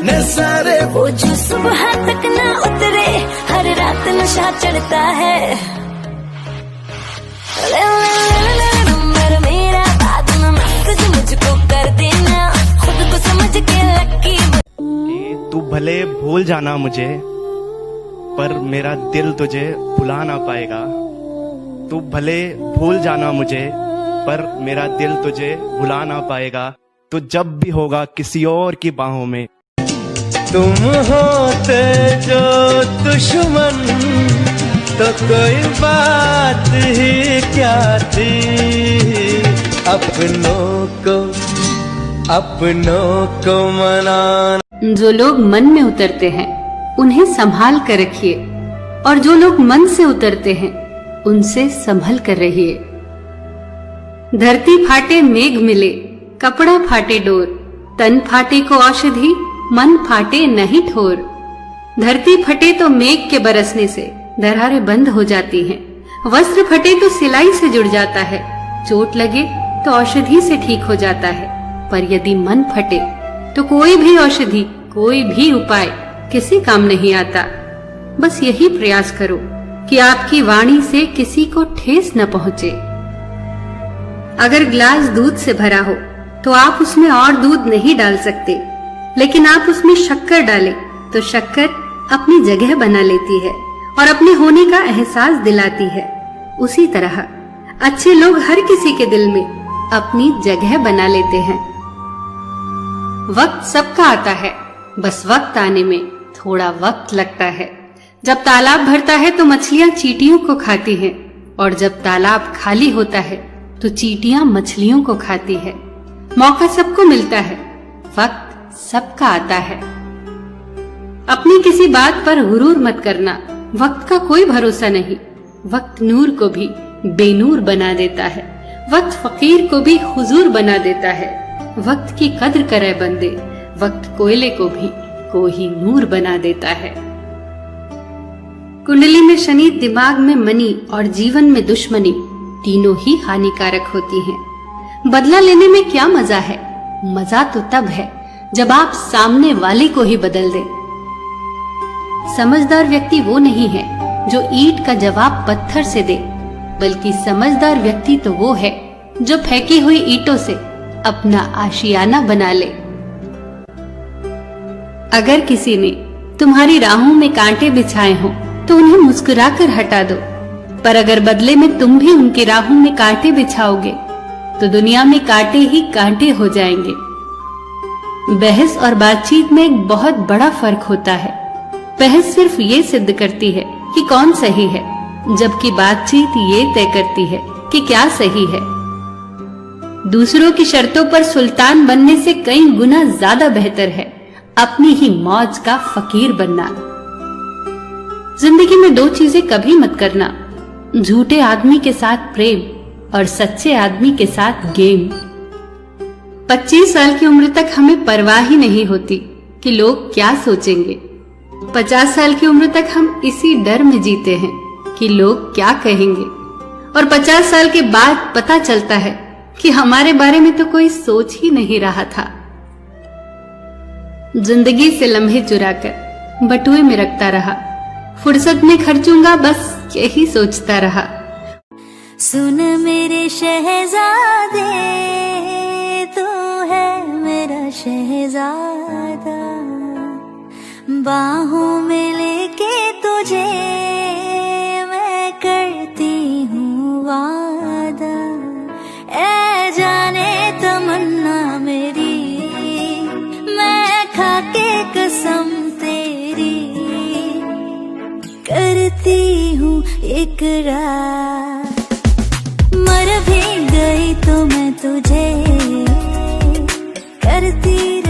नजारे वो जो सुबह तक ना उतरे, हर रात नशा चढ़ता है। नंबर मेरा बाद में मैसेज मुझको कर देना, खुद को समझ के लकी। तू भले भूल जाना मुझे, पर मेरा दिल तुझे भुला ना पाएगा। तू भले भूल जाना मुझे, पर मेरा दिल तुझे भुला ना पाएगा। तो जब भी होगा किसी और की बाहों में, तुम होते जो दुश्मन तो कोई बात ही क्या थी। अपनों को मनाना। जो लोग मन में उतरते हैं उन्हें संभाल कर रखिए, और जो लोग मन से उतरते हैं उनसे संभल कर रहिए। धरती फाटे मेघ मिले, कपड़ा फाटे डोर, तन फाटे को औषधि, मन फाटे नहीं ठोर। धरती फटे तो मेघ के बरसने से दरारें बंद हो जाती हैं। वस्त्र फटे तो सिलाई से जुड़ जाता है। चोट लगे तो औषधि से ठीक हो जाता है। पर यदि मन फटे तो कोई भी औषधि, कोई भी उपाय किसी काम नहीं आता। बस यही प्रयास करो कि आपकी वाणी से किसी को ठेस न पहुंचे। अगर गिलास दूध से भरा हो तो आप उसमें और दूध नहीं डाल सकते, लेकिन आप उसमें शक्कर डालें तो शक्कर अपनी जगह बना लेती है और अपने होने का एहसास दिलाती है। उसी तरह अच्छे लोग हर किसी के दिल में अपनी जगह बना लेते हैं। वक्त सबका आता है, बस वक्त आने में थोड़ा वक्त लगता है। जब तालाब भरता है तो मछलियां चींटियों को खाती हैं, और जब तालाब खाली होता है तो चींटियां मछलियों को खाती है। मौका सबको मिलता है, वक्त सबका आता है। अपनी किसी बात पर गुरूर मत करना, वक्त का कोई भरोसा नहीं। वक्त नूर को भी बेनूर बना देता है, वक्त फकीर को भी हुजूर बना देता है। वक्त की कद्र करे बंदे, वक्त कोयले को भी कोहिनूर बना देता है। कुंडली में शनि, दिमाग में मनी और जीवन में दुश्मनी तीनों ही हानिकारक होती हैं। बदला लेने में क्या मजा है? मजा तो तब है जब आप सामने वाले को ही बदल दें। समझदार व्यक्ति वो नहीं है जो ईंट का जवाब पत्थर से दे, बल्कि समझदार व्यक्ति तो वो है जो फेंकी हुई ईंटों से अपना आशियाना बना ले। अगर किसी ने तुम्हारी राहों में कांटे बिछाए हों तो उन्हें मुस्कुराकर हटा दो, पर अगर बदले में तुम भी उनकी राहों में कांटे बिछाओगे तो दुनिया में कांटे ही कांटे हो जाएंगे। बहस और बातचीत में एक बहुत बड़ा फर्क होता है। बहस सिर्फ ये सिद्ध करती है कि कौन सही है, जबकि बातचीत ये तय करती है कि क्या सही है। दूसरों की शर्तों पर सुल्तान बनने से कई गुना ज्यादा बेहतर है अपनी ही मौज का फकीर बनना। जिंदगी में दो चीजें कभी मत करना, झूठे आदमी के साथ प्रेम और सच्चे आदमी के साथ गेम। 25 साल की उम्र तक हमें परवाह ही नहीं होती कि लोग क्या सोचेंगे। 50 साल की उम्र तक हम इसी डर में जीते हैं कि लोग क्या कहेंगे, और 50 साल के बाद पता चलता है कि हमारे बारे में तो कोई सोच ही नहीं रहा था। जिंदगी से लम्हे चुराकर बटुए में रखता रहा, फुर्सत में खर्चूंगा बस यही सोचता रहा। सुन मेरे शहजादे, तू है मेरा शहजादा, बाहों में लेके तुझे मैं करती हूँ वादा। ऐ जाने तमन्ना मेरी, मैं खाके कसम तेरी करती हूँ इकरार। मर भी गई तो मैं तुझे करती